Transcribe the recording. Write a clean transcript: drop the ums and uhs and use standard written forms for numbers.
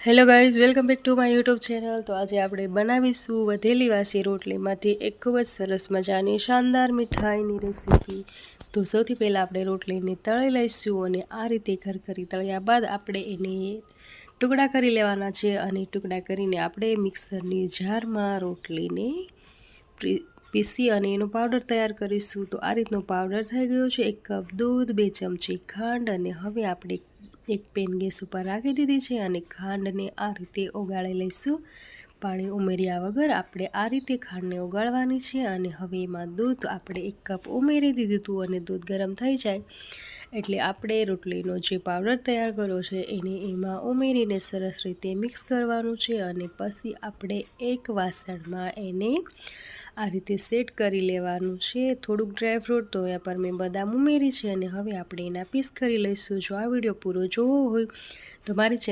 Hello guys, welcome back to my YouTube channel. તો આજે આપણે બનાવીશું વધેલી વાસી રોટલીમાંથી એક ખૂબ જ સરસ મજાની શાનદાર મીઠાઈની રેસીપી। તો સૌથી પહેલાં આપણે રોટલીને તળી લઈશું અને આ રીતે ખરખરી તળ્યા બાદ આપણે એને ટુકડા કરી લેવાના છે અને ટુકડા કરીને આપણે મિક્સરની જારમાં રોટલીને પીસી અને એનો પાવડર તૈયાર કરીશું। તો આ રીતનો પાવડર થઈ ગયો છે। 1 કપ દૂધ, 2 ચમચી ખાંડ અને હવે આપણે એક પેન ગેસ ઉપર રાખી દીધી છે અને ખાંડને આ રીતે ઓગાળી લઈશું। પાણી ઉમેર્યા વગર આપણે આ રીતે ખાંડને ઓગાળવાની છે અને હવે એમાં દૂધ આપણે 1 કપ ઉમેરી દીધું હતું અને દૂધ ગરમ થઈ જાય એટલે આપણે રોટલીનો જે પાવડર તૈયાર કર્યો છે એને એમાં ઉમેરીને સરસ રીતે મિક્સ કરવાનું છે અને પછી આપણે એક વાસણમાં એને આ રીતે સેટ કરી લેવાનું છે। થોડુંક ડ્રાયફ્રૂટ તો અહીંયા પર મેં બદામ ઉમેરી છે અને હવે આપણે એના પીસ કરી લઈશું। જો આ વિડીયો પૂરો જોવો હોય તો મારી